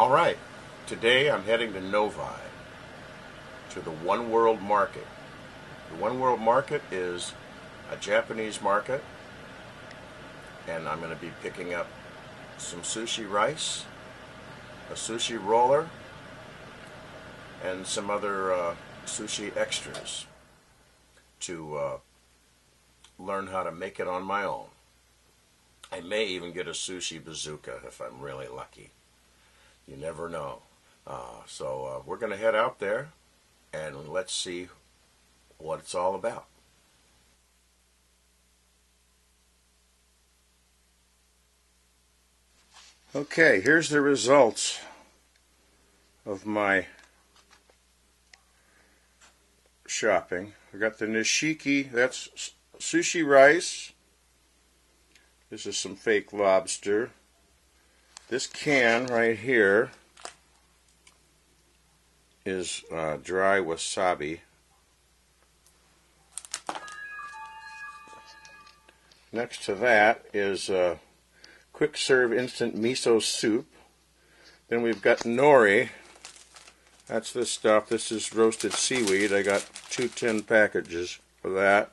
All right, today I'm heading to Novi, to the One World Market. The One World Market is a Japanese market, and I'm going to be picking up some sushi rice, a sushi roller, and some other sushi extras to learn how to make it on my own. I may even get a sushi bazooka if I'm really lucky. You never know. So we're going to head out there and let's see what it's all about. Okay, here's the results of my shopping. I got the nishiki, that's sushi rice. This is some fake lobster. This can right here is dry wasabi. Next to that is quick serve instant miso soup. Then we've got nori. That's this stuff. This is roasted seaweed. I got 2 tin packages for that.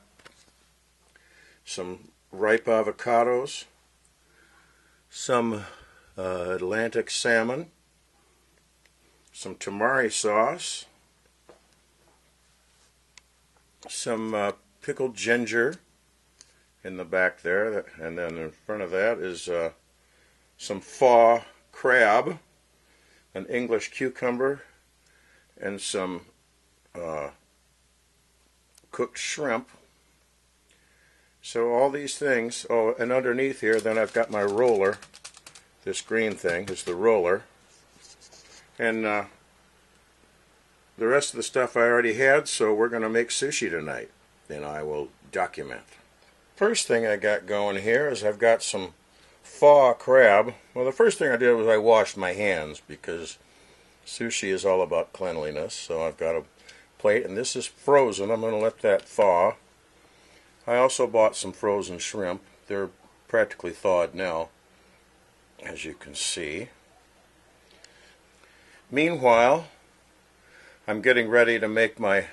Some ripe avocados. Some Atlantic salmon. Some tamari sauce. Some pickled ginger in the back there, and then in front of that is some pho crab, an English cucumber, and some cooked shrimp. So all these things, oh, and underneath here then I've got my roller. This green thing is the roller, and the rest of the stuff I already had, so we're going to make sushi tonight, and I will document. First thing I got going here is I've got some pho crab. Well, the first thing I did was I washed my hands because sushi is all about cleanliness. So I've got a plate, and this is frozen. I'm going to let that thaw. I also bought some frozen shrimp. They're practically thawed now, as you can see. Meanwhile, I'm getting ready to make my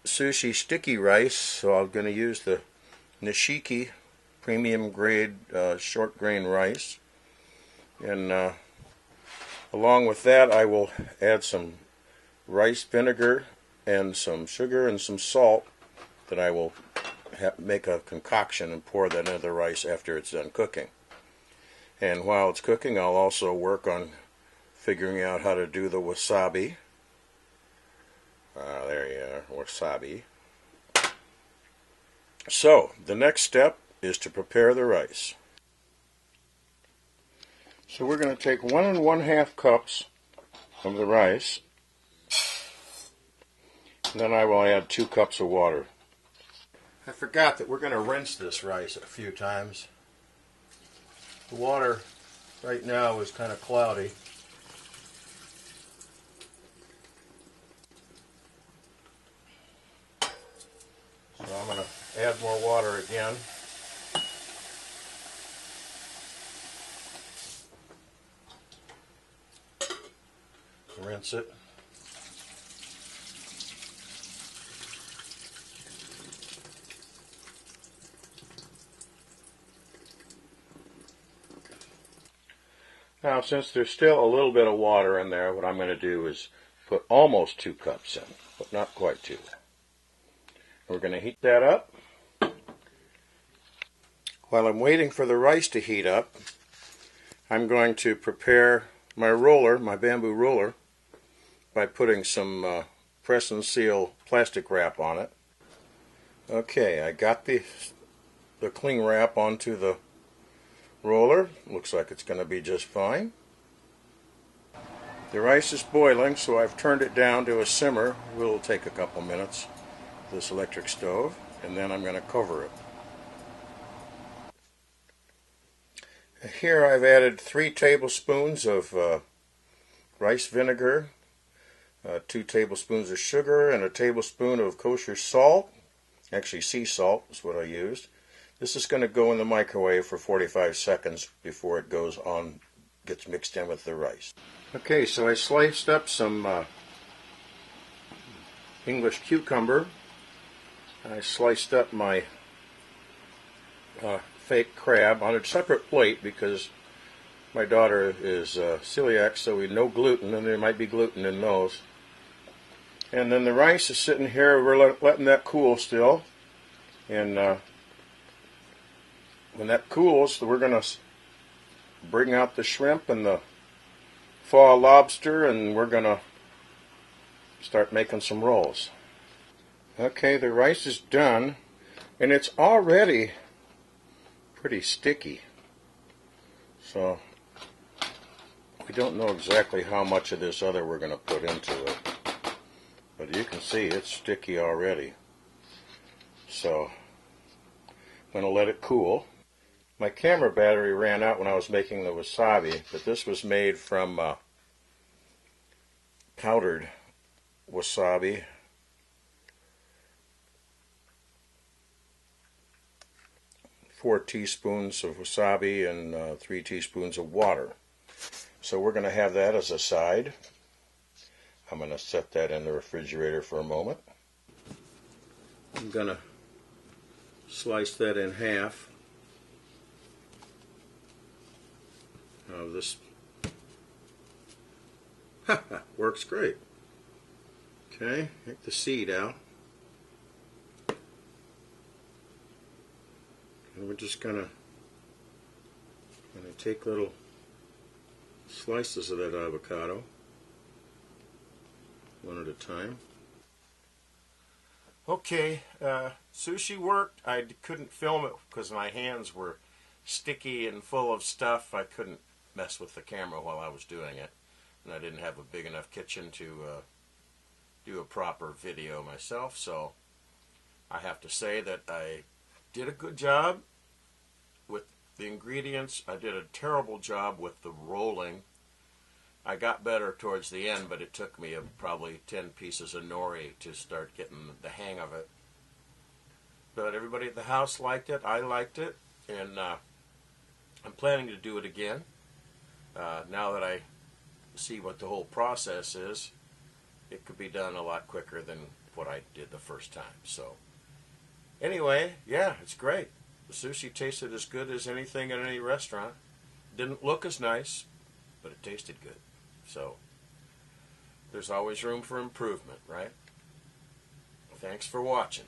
sushi sticky rice, so I'm going to use the nishiki premium grade short grain rice, and along with that I will add some rice vinegar and some sugar and some salt that I will make a concoction and pour that into the rice after it's done cooking. And while it's cooking, I'll also work on figuring out how to do the wasabi. There you are, wasabi. So, the next step is to prepare the rice. So we're going to take 1 1/2 cups of the rice, and then I will add 2 cups of water. I forgot that we're going to rinse this rice a few times. The water right now is kind of cloudy. So I'm going to add more water again. Rinse it. Now, since there's still a little bit of water in there, what I'm going to do is put almost 2 cups in, but not quite 2. We're going to heat that up. While I'm waiting for the rice to heat up, I'm going to prepare my roller, my bamboo roller, by putting some press and seal plastic wrap on it. Okay, I got the cling wrap onto the roller. Looks like it's going to be just fine. The rice is boiling, so I've turned it down to a simmer. It will take a couple minutes, this electric stove, and then I'm going to cover it. Here I've added 3 tablespoons of rice vinegar, 2 tablespoons of sugar, and a tablespoon of kosher salt. Actually, sea salt is what I used. This is going to go in the microwave for 45 seconds before it goes on gets mixed in with the rice. Okay, so I sliced up some English cucumber. I sliced up my fake crab on a separate plate because my daughter is celiac, so we no gluten, and there might be gluten in those. And then the rice is sitting here. We're letting that cool still. And when that cools, we're going to bring out the shrimp and the fall lobster, and we're going to start making some rolls. Okay, the rice is done, and it's already pretty sticky. So we don't know exactly how much of this other we're going to put into it. But you can see it's sticky already. So I'm going to let it cool. My camera battery ran out when I was making the wasabi, but this was made from powdered wasabi. Four teaspoons of wasabi and 3 teaspoons of water. So we're going to have that as a side. I'm going to set that in the refrigerator for a moment. I'm going to slice that in half. This works great. Okay, take the seed out. And we're just going to take little slices of that avocado, one at a time. Okay, sushi worked. I couldn't film it because my hands were sticky and full of stuff. I couldn't mess with the camera while I was doing it, and I didn't have a big enough kitchen to do a proper video myself, so I have to say that I did a good job with the ingredients. I did a terrible job with the rolling. I got better towards the end, but it took me probably 10 pieces of nori to start getting the hang of it. But everybody at the house liked it. I liked it, and I'm planning to do it again. Now that I see what the whole process is, it could be done a lot quicker than what I did the first time. So anyway, yeah, it's great. The sushi tasted as good as anything at any restaurant. Didn't look as nice, but it tasted good. So there's always room for improvement, right? Thanks for watching.